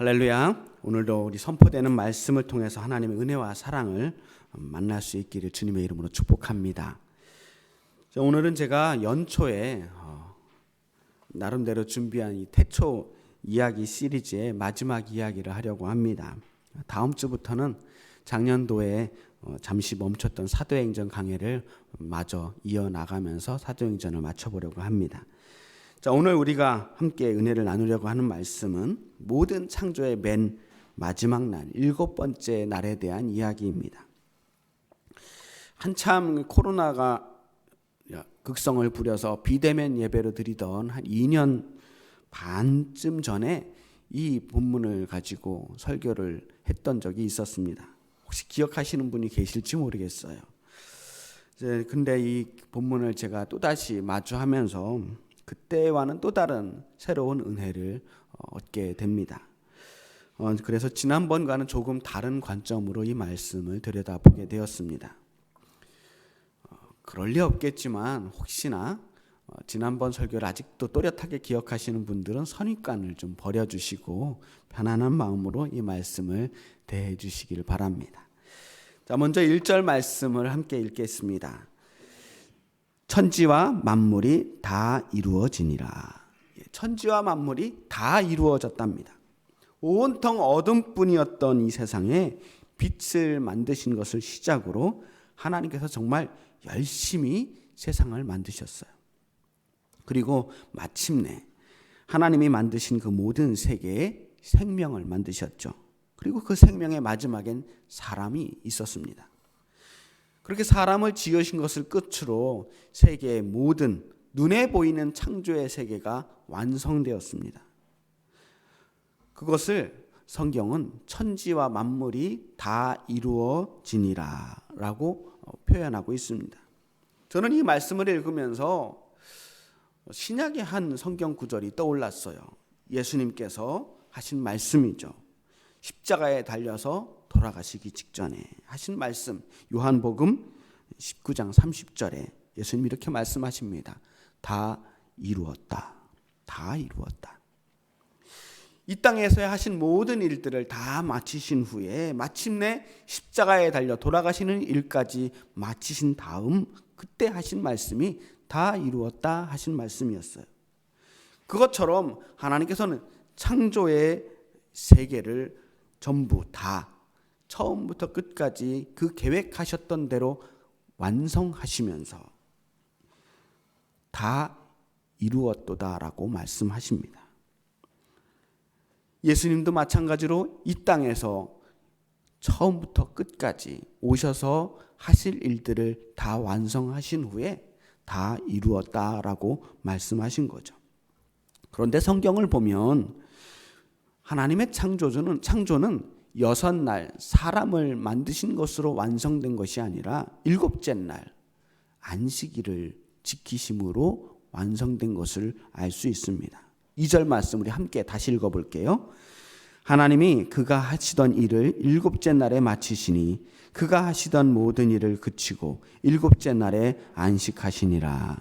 할렐루야. 오늘도 우리 선포되는 말씀을 통해서 하나님의 은혜와 사랑을 만날 수 있기를 주님의 이름으로 축복합니다. 오늘은 제가 연초에 나름대로 준비한 이 태초 이야기 시리즈의 마지막 이야기를 하려고 합니다. 다음 주부터는 작년도에 잠시 멈췄던 사도행전 강해를 마저 이어나가면서 사도행전을 마쳐보려고 합니다. 자, 오늘 우리가 함께 은혜를 나누려고 하는 말씀은 모든 창조의 맨 마지막 날, 7번째 날에 대한 이야기입니다. 한참 코로나가 극성을 부려서 비대면 예배로 드리던 한 2년 반쯤 전에 이 본문을 가지고 설교를 했던 적이 있었습니다. 혹시 기억하시는 분이 계실지 모르겠어요. 근데 이 본문을 제가 또다시 마주하면서 그때와는 또 다른 새로운 은혜를 얻게 됩니다. 그래서 지난번과는 조금 다른 관점으로 이 말씀을 들여다보게 되었습니다. 그럴 리 없겠지만 혹시나 지난번 설교를 아직도 또렷하게 기억하시는 분들은 선입관을 좀 버려주시고 편안한 마음으로 이 말씀을 대해 주시기를 바랍니다. 자, 먼저 1절 말씀을 함께 읽겠습니다. 천지와 만물이 다 이루어지니라. 천지와 만물이 다 이루어졌답니다. 온통 어둠뿐이었던 이 세상에 빛을 만드신 것을 시작으로 하나님께서 정말 열심히 세상을 만드셨어요. 그리고 마침내 하나님이 만드신 그 모든 세계에 생명을 만드셨죠. 그리고 그 생명의 마지막엔 사람이 있었습니다. 그렇게 사람을 지으신 것을 끝으로 세계의 모든 눈에 보이는 창조의 세계가 완성되었습니다. 그것을 성경은 천지와 만물이 다 이루어지니라 라고 표현하고 있습니다. 저는 이 말씀을 읽으면서 신약의 한 성경 구절이 떠올랐어요. 예수님께서 하신 말씀이죠. 십자가에 달려서 돌아가시기 직전에 하신 말씀, 요한복음 19장 30절에 예수님 이렇게 말씀하십니다. 다 이루었다. 다 이루었다. 이 땅에서 하신 모든 일들을 다 마치신 후에 마침내 십자가에 달려 돌아가시는 일까지 마치신 다음 그때 하신 말씀이 다 이루었다 하신 말씀이었어요. 그것처럼 하나님께서는 창조의 세계를 전부 다 처음부터 끝까지 그 계획하셨던 대로 완성하시면서 다 이루었도다라고 말씀하십니다. 예수님도 마찬가지로 이 땅에서 처음부터 끝까지 오셔서 하실 일들을 다 완성하신 후에 다 이루었다라고 말씀하신 거죠. 그런데 성경을 보면 하나님의 창조는 6날 사람을 만드신 것으로 완성된 것이 아니라 7째 날 안식일을 지키심으로 완성된 것을 알 수 있습니다. 2절 말씀 우리 함께 다시 읽어볼게요. 하나님이 그가 하시던 일을 7째 날에 마치시니 그가 하시던 모든 일을 그치고 7째 날에 안식하시니라.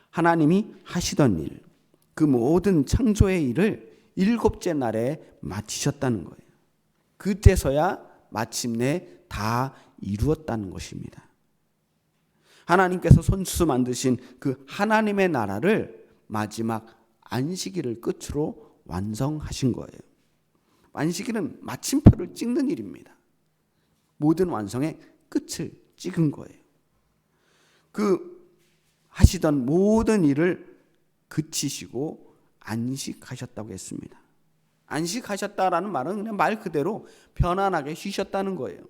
하나님이 하시던 일, 그 모든 창조의 일을 7째 날에 마치셨다는 거예요. 그때서야 마침내 다 이루었다는 것입니다. 하나님께서 손수 만드신 그 하나님의 나라를 마지막 안식일을 끝으로 완성하신 거예요. 안식일은 마침표를 찍는 일입니다. 모든 완성의 끝을 찍은 거예요. 그 하시던 모든 일을 그치시고 안식하셨다고 했습니다. 안식하셨다라는 말은 그냥 말 그대로 편안하게 쉬셨다는 거예요.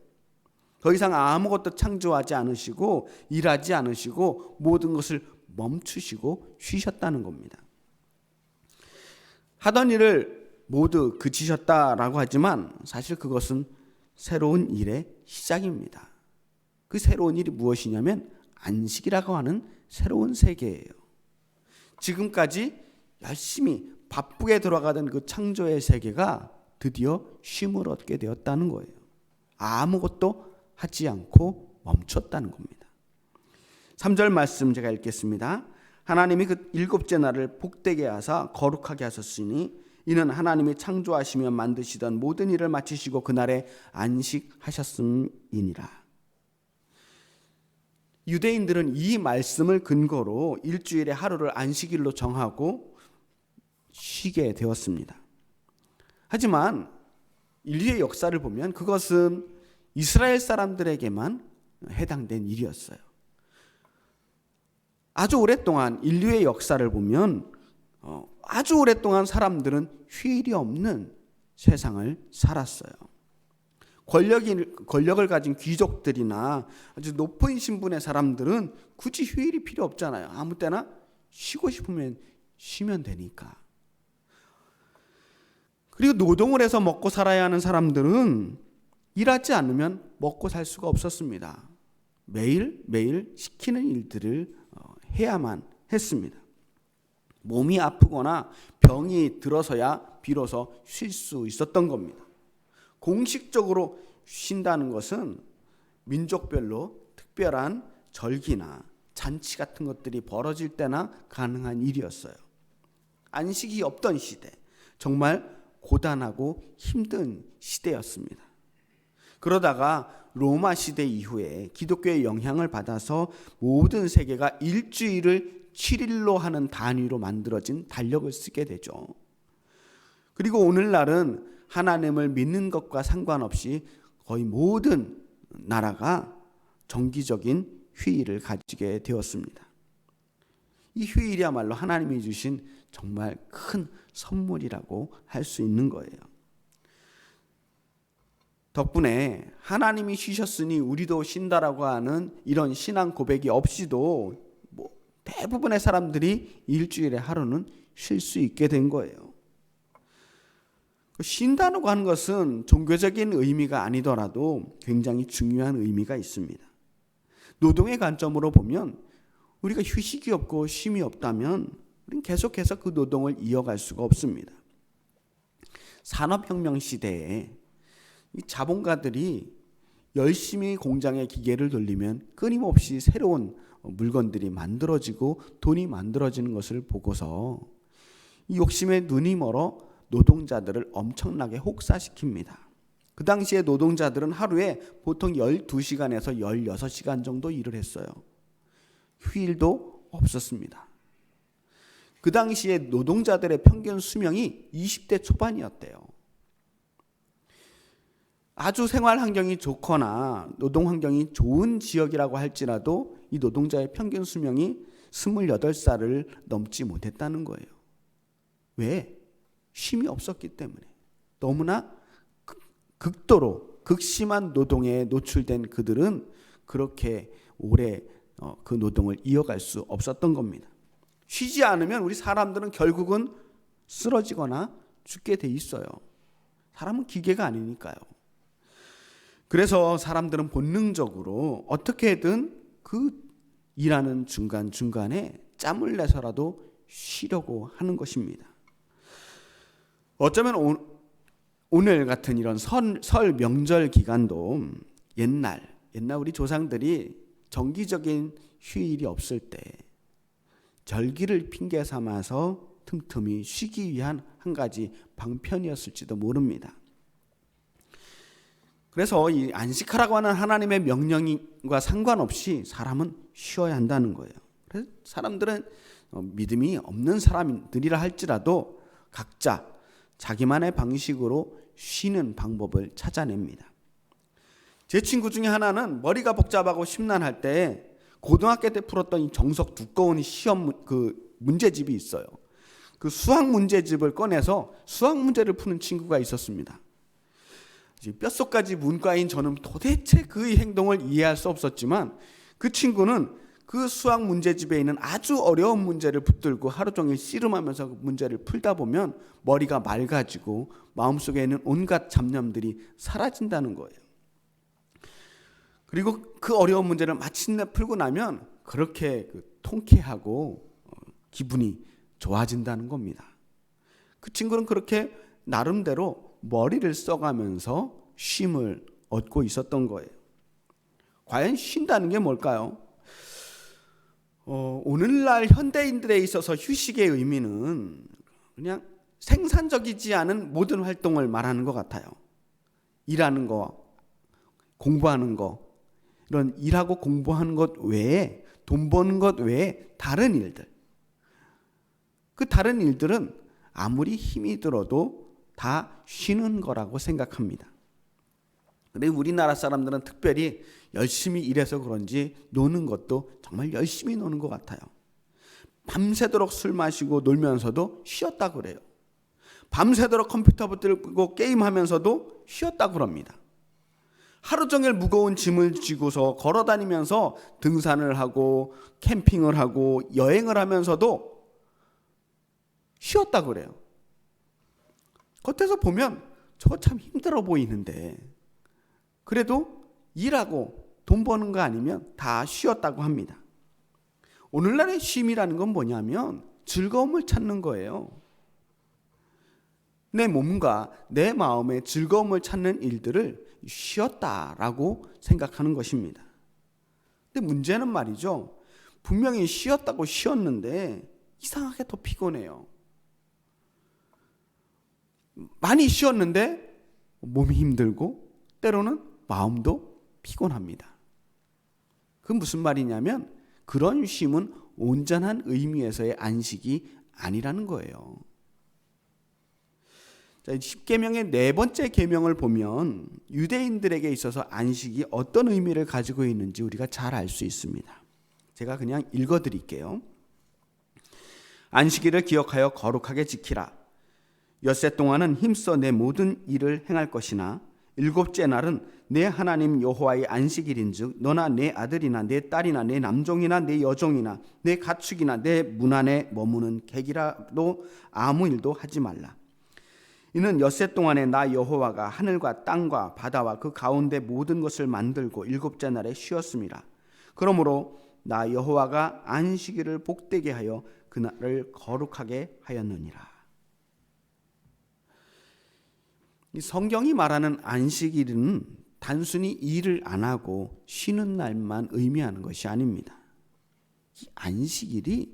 더 이상 아무것도 창조하지 않으시고 일하지 않으시고 모든 것을 멈추시고 쉬셨다는 겁니다. 하던 일을 모두 그치셨다라고 하지만 사실 그것은 새로운 일의 시작입니다. 그 새로운 일이 무엇이냐면 안식이라고 하는 새로운 세계예요. 지금까지 열심히 바쁘게 돌아가던 그 창조의 세계가 드디어 쉼을 얻게 되었다는 거예요. 아무것도 하지 않고 멈췄다는 겁니다. 3절 말씀 제가 읽겠습니다. 하나님이 그 7째 날을 복되게 하사 거룩하게 하셨으니 이는 하나님이 창조하시며 만드시던 모든 일을 마치시고 그날에 안식하셨음이니라. 유대인들은 이 말씀을 근거로 일주일의 하루를 안식일로 정하고 쉬게 되었습니다. 하지만 인류의 역사를 보면 그것은 이스라엘 사람들에게만 해당된 일이었어요. 아주 오랫동안 인류의 역사를 보면 아주 오랫동안 사람들은 휴일이 없는 세상을 살았어요. 권력을 가진 귀족들이나 아주 높은 신분의 사람들은 굳이 휴일이 필요 없잖아요. 아무 때나 쉬고 싶으면 쉬면 되니까. 그리고 노동을 해서 먹고 살아야 하는 사람들은 일하지 않으면 먹고 살 수가 없었습니다. 매일 시키는 일들을 해야만 했습니다. 몸이 아프거나 병이 들어서야 비로소 쉴 수 있었던 겁니다. 공식적으로 쉰다는 것은 민족별로 특별한 절기나 잔치 같은 것들이 벌어질 때나 가능한 일이었어요. 안식이 없던 시대, 정말 고단하고 힘든 시대였습니다. 그러다가 로마 시대 이후에 기독교의 영향을 받아서 모든 세계가 일주일을 7일로 하는 단위로 만들어진 달력을 쓰게 되죠. 그리고 오늘날은 하나님을 믿는 것과 상관없이 거의 모든 나라가 정기적인 휴일을 가지게 되었습니다. 이 휴일이야말로 하나님이 주신 정말 큰 선물이라고 할 수 있는 거예요. 덕분에 하나님이 쉬셨으니 우리도 쉰다라고 하는 이런 신앙 고백이 없이도 대부분의 사람들이 일주일에 하루는 쉴 수 있게 된 거예요. 쉰다고 하는 것은 종교적인 의미가 아니더라도 굉장히 중요한 의미가 있습니다. 노동의 관점으로 보면 우리가 휴식이 없고 쉼이 없다면 우리는 계속해서 그 노동을 이어갈 수가 없습니다. 산업혁명 시대에 이 자본가들이 열심히 공장의 기계를 돌리면 끊임없이 새로운 물건들이 만들어지고 돈이 만들어지는 것을 보고서 이 욕심에 눈이 멀어 노동자들을 엄청나게 혹사시킵니다. 그 당시에 노동자들은 하루에 보통 12시간에서 16시간 정도 일을 했어요. 휴일도 없었습니다. 그 당시에 노동자들의 평균 수명이 20대 초반이었대요. 아주 생활 환경이 좋거나 노동 환경이 좋은 지역이라고 할지라도 이 노동자의 평균 수명이 28살을 넘지 못했다는 거예요. 왜? 쉼이 없었기 때문에. 너무나 극도로 극심한 노동에 노출된 그들은 그렇게 오래 그 노동을 이어갈 수 없었던 겁니다. 쉬지 않으면 우리 사람들은 결국은 쓰러지거나 죽게 돼 있어요. 사람은 기계가 아니니까요. 그래서 사람들은 본능적으로 어떻게든 그 일하는 중간중간에 짬을 내서라도 쉬려고 하는 것입니다. 어쩌면 오늘 같은 이런 설 명절 기간도 옛날 우리 조상들이 정기적인 휴일이 없을 때 절기를 핑계 삼아서 틈틈이 쉬기 위한 한 가지 방편이었을지도 모릅니다. 그래서 이 안식하라고 하는 하나님의 명령과 상관없이 사람은 쉬어야 한다는 거예요. 그래서 사람들은 믿음이 없는 사람들이라 할지라도 각자 자기만의 방식으로 쉬는 방법을 찾아냅니다. 제 친구 중에 하나는 머리가 복잡하고 심란할 때 고등학교 때 풀었던 이 정석 두꺼운 시험 문제집이 있어요. 그 수학 문제집을 꺼내서 수학 문제를 푸는 친구가 있었습니다. 뼛속까지 문과인 저는 도대체 그의 행동을 이해할 수 없었지만 그 친구는 그 수학 문제집에 있는 아주 어려운 문제를 붙들고 하루 종일 씨름하면서 그 문제를 풀다 보면 머리가 맑아지고 마음속에 있는 온갖 잡념들이 사라진다는 거예요. 그리고 그 어려운 문제를 마침내 풀고 나면 그렇게 통쾌하고 기분이 좋아진다는 겁니다. 그 친구는 그렇게 나름대로 머리를 써가면서 쉼을 얻고 있었던 거예요. 과연 쉰다는 게 뭘까요? 오늘날 현대인들에 있어서 휴식의 의미는 그냥 생산적이지 않은 모든 활동을 말하는 것 같아요. 일하는 거, 공부하는 거, 이런 일하고 공부하는 것 외에, 돈 버는 것 외에 다른 일들, 그 다른 일들은 아무리 힘이 들어도 다 쉬는 거라고 생각합니다. 근데 우리나라 사람들은 특별히 열심히 일해서 그런지 노는 것도 정말 열심히 노는 것 같아요. 밤새도록 술 마시고 놀면서도 쉬었다 그래요. 밤새도록 컴퓨터 붙들고 게임하면서도 쉬었다 그럽니다. 하루 종일 무거운 짐을 지고서 걸어다니면서 등산을 하고 캠핑을 하고 여행을 하면서도 쉬었다 그래요. 겉에서 보면 저거 참 힘들어 보이는데 그래도 일하고 돈 버는 거 아니면 다 쉬었다고 합니다. 오늘날의 쉼이라는 건 뭐냐면 즐거움을 찾는 거예요. 내 몸과 내 마음의 즐거움을 찾는 일들을 쉬었다라고 생각하는 것입니다. 근데 문제는 말이죠. 분명히 쉬었다고 쉬었는데 이상하게 더 피곤해요. 많이 쉬었는데 몸이 힘들고 때로는 마음도 피곤합니다. 그건 무슨 말이냐면 그런 쉼은 온전한 의미에서의 안식이 아니라는 거예요. 자, 십계명의 네 번째 계명을 보면 유대인들에게 있어서 안식이 어떤 의미를 가지고 있는지 우리가 잘 알 수 있습니다. 제가 그냥 읽어드릴게요. 안식일을 기억하여 거룩하게 지키라. 엿새 동안은 힘써 내 모든 일을 행할 것이나 일곱째 날은 내 하나님 여호와의 안식일인즉 너나 내 아들이나 내 딸이나 내 남종이나 내 여종이나 내 가축이나 내 문 안에 머무는 객이라도 아무 일도 하지 말라. 이는 엿새 동안에 나 여호와가 하늘과 땅과 바다와 그 가운데 모든 것을 만들고 일곱째 날에 쉬었습니다. 그러므로 나 여호와가 안식일을 복되게 하여 그날을 거룩하게 하였느니라. 이 성경이 말하는 안식일은 단순히 일을 안 하고 쉬는 날만 의미하는 것이 아닙니다. 이 안식일이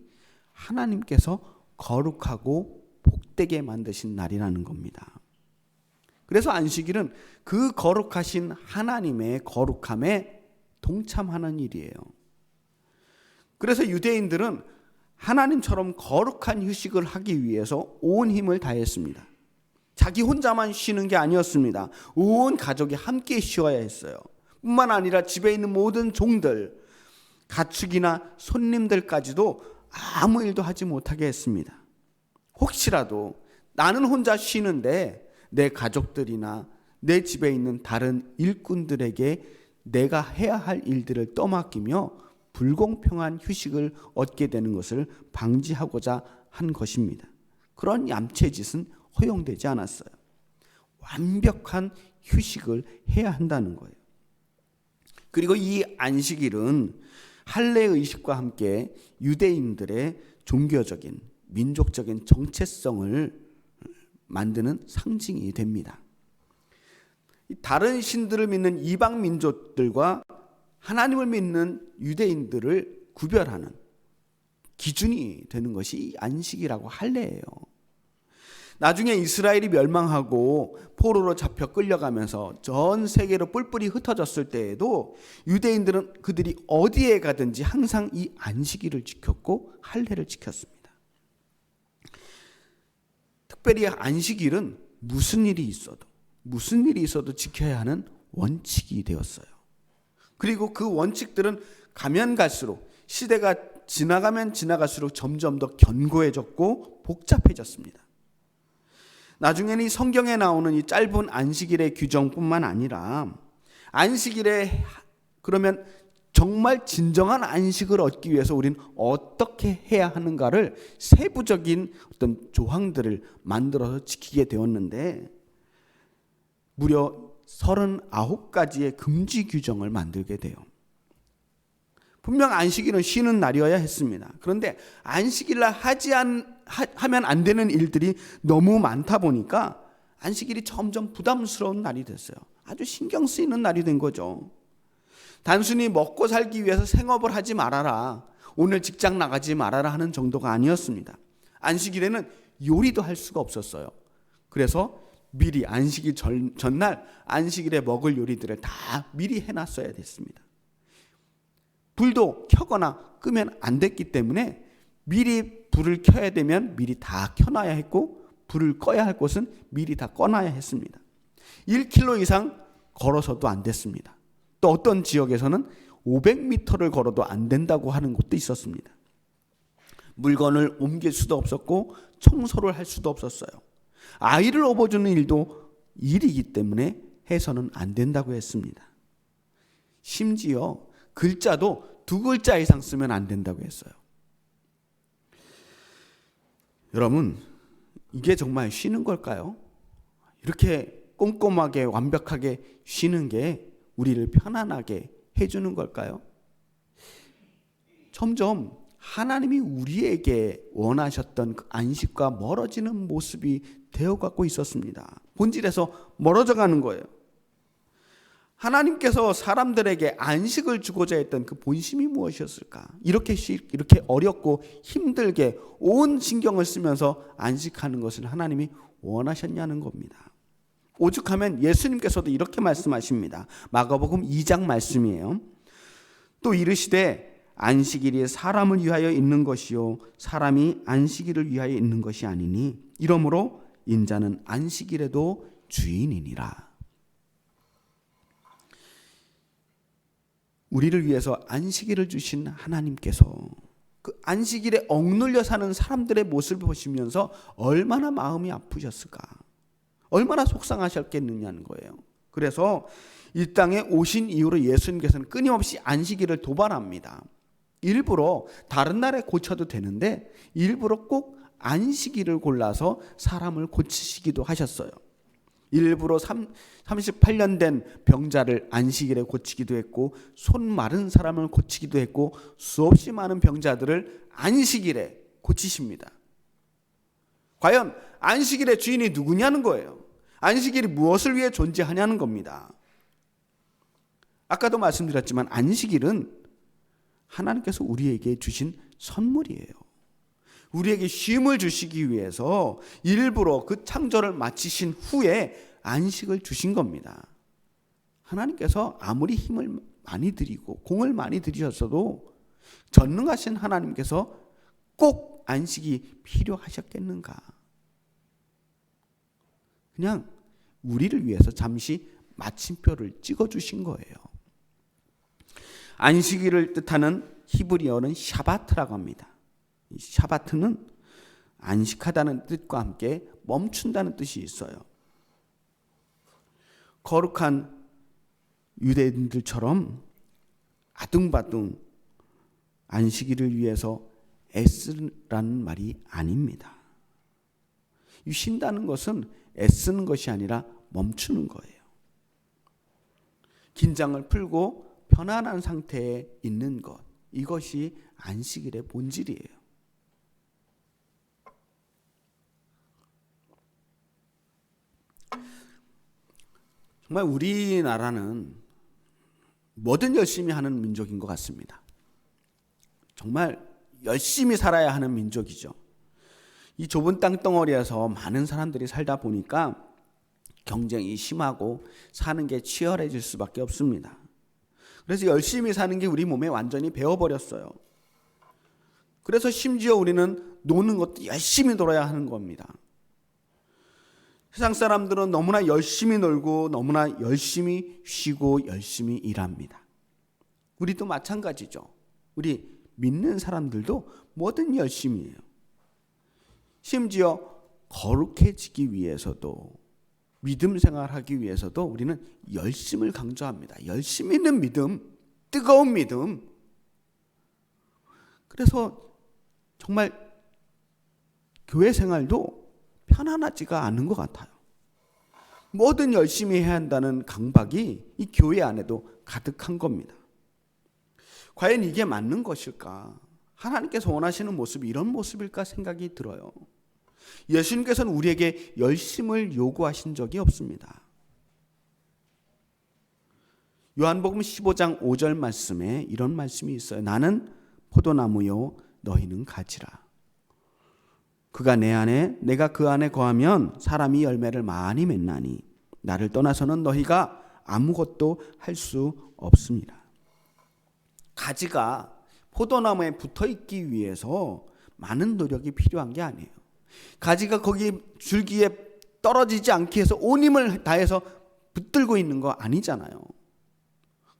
하나님께서 거룩하고 복되게 만드신 날이라는 겁니다. 그래서 안식일은 그 거룩하신 하나님의 거룩함에 동참하는 일이에요. 그래서 유대인들은 하나님처럼 거룩한 휴식을 하기 위해서 온 힘을 다했습니다. 자기 혼자만 쉬는 게 아니었습니다. 온 가족이 함께 쉬어야 했어요. 뿐만 아니라 집에 있는 모든 종들, 가축이나 손님들까지도 아무 일도 하지 못하게 했습니다. 혹시라도 나는 혼자 쉬는데 내 가족들이나 내 집에 있는 다른 일꾼들에게 내가 해야 할 일들을 떠맡기며 불공평한 휴식을 얻게 되는 것을 방지하고자 한 것입니다. 그런 얌체짓은 허용되지 않았어요. 완벽한 휴식을 해야 한다는 거예요. 그리고 이 안식일은 할례의식과 함께 유대인들의 종교적인 민족적인 정체성을 만드는 상징이 됩니다. 다른 신들을 믿는 이방 민족들과 하나님을 믿는 유대인들을 구별하는 기준이 되는 것이 안식이라고 할례예요. 나중에 이스라엘이 멸망하고 포로로 잡혀 끌려가면서 전 세계로 뿔뿔이 흩어졌을 때에도 유대인들은 그들이 어디에 가든지 항상 이 안식일을 지켰고 할례를 지켰습니다. 특별히 안식일은 무슨 일이 있어도 지켜야 하는 원칙이 되었어요. 그리고 그 원칙들은 가면 갈수록 시대가 지나가면 지나갈수록 점점 더 견고해졌고 복잡해졌습니다. 나중에는 이 성경에 나오는 이 짧은 안식일의 규정뿐만 아니라 안식일에 그러면 정말 진정한 안식을 얻기 위해서 우리는 어떻게 해야 하는가를 세부적인 어떤 조항들을 만들어서 지키게 되었는데 무려 39가지의 금지 규정을 만들게 돼요. 분명 안식일은 쉬는 날이어야 했습니다. 그런데 안식일날 하면 안 되는 일들이 너무 많다 보니까 안식일이 점점 부담스러운 날이 됐어요. 아주 신경 쓰이는 날이 된 거죠. 단순히 먹고 살기 위해서 생업을 하지 말아라, 오늘 직장 나가지 말아라 하는 정도가 아니었습니다. 안식일에는 요리도 할 수가 없었어요. 그래서 미리 안식일 전날 안식일에 먹을 요리들을 다 미리 해놨어야 됐습니다. 불도 켜거나 끄면 안 됐기 때문에 미리 불을 켜야 되면 미리 다 켜놔야 했고, 불을 꺼야 할 곳은 미리 다 꺼놔야 했습니다. 1km 이상 걸어서도 안 됐습니다. 또 어떤 지역에서는 500m를 걸어도 안 된다고 하는 곳도 있었습니다. 물건을 옮길 수도 없었고 청소를 할 수도 없었어요. 아이를 업어주는 일도 일이기 때문에 해서는 안 된다고 했습니다. 심지어 글자도 2글자 이상 쓰면 안 된다고 했어요. 여러분, 이게 정말 쉬는 걸까요? 이렇게 꼼꼼하게 완벽하게 쉬는 게 우리를 편안하게 해주는 걸까요? 점점 하나님이 우리에게 원하셨던 그 안식과 멀어지는 모습이 되어가고 있었습니다. 본질에서 멀어져 가는 거예요. 하나님께서 사람들에게 안식을 주고자 했던 그 본심이 무엇이었을까? 이렇게 어렵고 힘들게 온 신경을 쓰면서 안식하는 것을 하나님이 원하셨냐는 겁니다. 오죽하면 예수님께서도 이렇게 말씀하십니다. 마가복음 2장 말씀이에요. 또 이르시되 안식일이 사람을 위하여 있는 것이요 사람이 안식일을 위하여 있는 것이 아니니 이러므로 인자는 안식일에도 주인이니라. 우리를 위해서 안식일을 주신 하나님께서 그 안식일에 억눌려 사는 사람들의 모습을 보시면서 얼마나 마음이 아프셨을까, 얼마나 속상하셨겠느냐는 거예요. 그래서 이 땅에 오신 이후로 예수님께서는 끊임없이 안식일을 도발합니다. 일부러 다른 날에 고쳐도 되는데 일부러 꼭 안식일을 골라서 사람을 고치시기도 하셨어요. 일부러 38년 된 병자를 안식일에 고치기도 했고, 손 마른 사람을 고치기도 했고, 수없이 많은 병자들을 안식일에 고치십니다. 과연 안식일의 주인이 누구냐는 거예요. 안식일이 무엇을 위해 존재하냐는 겁니다. 아까도 말씀드렸지만 안식일은 하나님께서 우리에게 주신 선물이에요. 우리에게 쉼을 주시기 위해서 일부러 그 창조를 마치신 후에 안식을 주신 겁니다. 하나님께서 아무리 힘을 많이 들이고 공을 많이 들이셨어도 전능하신 하나님께서 꼭 안식이 필요하셨겠는가? 그냥 우리를 위해서 잠시 마침표를 찍어주신 거예요. 안식일을 뜻하는 히브리어는 샤바트라고 합니다. 이 샤바트는 안식하다는 뜻과 함께 멈춘다는 뜻이 있어요. 거룩한 유대인들처럼 아둥바둥 안식일을 위해서 애쓰라는 말이 아닙니다. 쉰다는 것은 애쓰는 것이 아니라 멈추는 거예요. 긴장을 풀고 편안한 상태에 있는 것, 이것이 안식일의 본질이에요. 정말 우리나라는 뭐든 열심히 하는 민족인 것 같습니다. 정말 열심히 살아야 하는 민족이죠. 이 좁은 땅덩어리에서 많은 사람들이 살다 보니까 경쟁이 심하고 사는 게 치열해질 수밖에 없습니다. 그래서 열심히 사는 게 우리 몸에 완전히 배어버렸어요. 그래서 심지어 우리는 노는 것도 열심히 놀아야 하는 겁니다. 세상 사람들은 너무나 열심히 놀고 너무나 열심히 쉬고 열심히 일합니다. 우리도 마찬가지죠. 우리 믿는 사람들도 뭐든 열심히 해요. 심지어 거룩해지기 위해서도, 믿음 생활하기 위해서도 우리는 열심을 강조합니다. 열심 있는 믿음, 뜨거운 믿음. 그래서 정말 교회 생활도 편안하지가 않은 것 같아요. 뭐든 열심히 해야 한다는 강박이 이 교회 안에도 가득한 겁니다. 과연 이게 맞는 것일까? 하나님께서 원하시는 모습이 이런 모습일까 생각이 들어요. 예수님께서는 우리에게 열심을 요구하신 적이 없습니다. 요한복음 15장 5절 말씀에 이런 말씀이 있어요. 나는 포도나무요 너희는 가지라. 그가 내 안에 내가 그 안에 거하면 사람이 열매를 많이 맺나니 나를 떠나서는 너희가 아무것도 할 수 없습니다. 가지가 포도나무에 붙어 있기 위해서 많은 노력이 필요한 게 아니에요. 가지가 거기 줄기에 떨어지지 않게 해서 온 힘을 다해서 붙들고 있는 거 아니잖아요.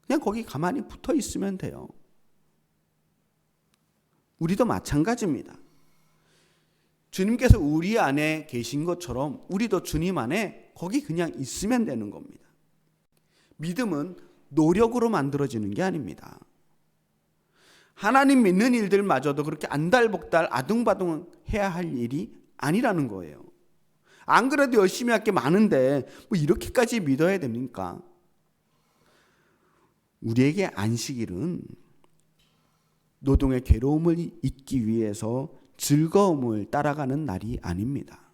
그냥 거기 가만히 붙어 있으면 돼요. 우리도 마찬가지입니다. 주님께서 우리 안에 계신 것처럼 우리도 주님 안에 거기 그냥 있으면 되는 겁니다. 믿음은 노력으로 만들어지는 게 아닙니다. 하나님 믿는 일들마저도 그렇게 안달복달 아둥바둥 해야 할 일이 아니라는 거예요. 안 그래도 열심히 할 게 많은데 뭐 이렇게까지 믿어야 됩니까? 우리에게 안식일은 노동의 괴로움을 잊기 위해서 즐거움을 따라가는 날이 아닙니다.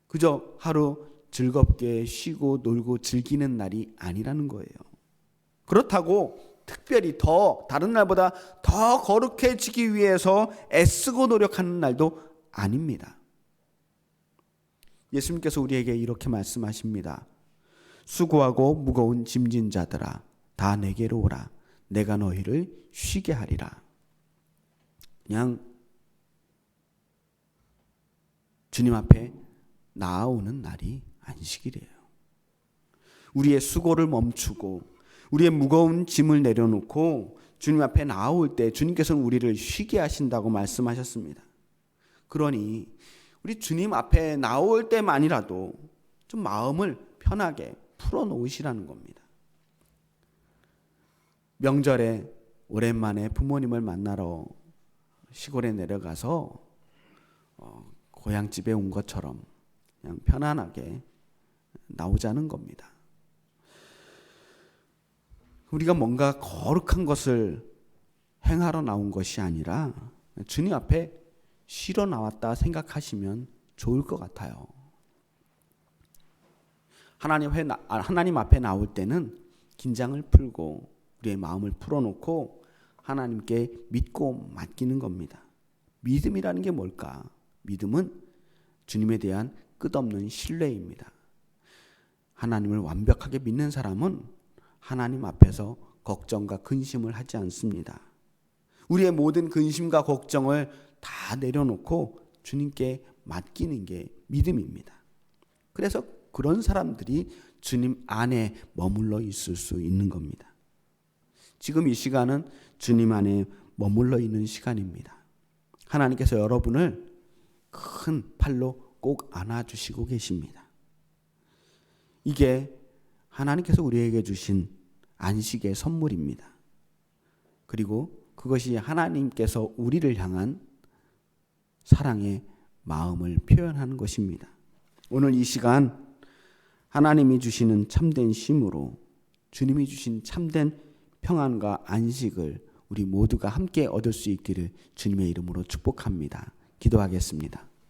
그저 하루 즐겁게 쉬고 놀고 즐기는 날이 아니라는 거예요. 그렇다고 특별히 다른 날보다 더 거룩해지기 위해서 애쓰고 노력하는 날도 아닙니다. 예수님께서 우리에게 이렇게 말씀하십니다. 수고하고 무거운 짐진 자들아 다 내게로 오라. 내가 너희를 쉬게 하리라. 그냥 주님 앞에 나아오는 날이 안식일이에요. 우리의 수고를 멈추고 우리의 무거운 짐을 내려놓고 주님 앞에 나아올 때 주님께서는 우리를 쉬게 하신다고 말씀하셨습니다. 그러니 우리 주님 앞에 나올 때만이라도 좀 마음을 편하게 풀어놓으시라는 겁니다. 명절에 오랜만에 부모님을 만나러 시골에 내려가서 고향집에 온 것처럼 그냥 편안하게 나오자는 겁니다. 우리가 뭔가 거룩한 것을 행하러 나온 것이 아니라 주님 앞에 쉬러 나왔다 생각하시면 좋을 것 같아요. 하나님 앞에 나올 때는 긴장을 풀고 우리의 마음을 풀어놓고 하나님께 믿고 맡기는 겁니다. 믿음이라는 게 뭘까? 믿음은 주님에 대한 끝없는 신뢰입니다. 하나님을 완벽하게 믿는 사람은 하나님 앞에서 걱정과 근심을 하지 않습니다. 우리의 모든 근심과 걱정을 다 내려놓고 주님께 맡기는 게 믿음입니다. 그래서 그런 사람들이 주님 안에 머물러 있을 수 있는 겁니다. 지금 이 시간은 주님 안에 머물러 있는 시간입니다. 하나님께서 여러분을 큰 팔로 꼭 안아주시고 계십니다. 이게 하나님께서 우리에게 주신 안식의 선물입니다. 그리고 그것이 하나님께서 우리를 향한 사랑의 마음을 표현하는 것입니다. 오늘 이 시간 하나님이 주시는 참된 쉼으로 주님이 주신 참된 평안과 안식을 우리 모두가 함께 얻을 수 있기를 주님의 이름으로 축복합니다. 기도하겠습니다.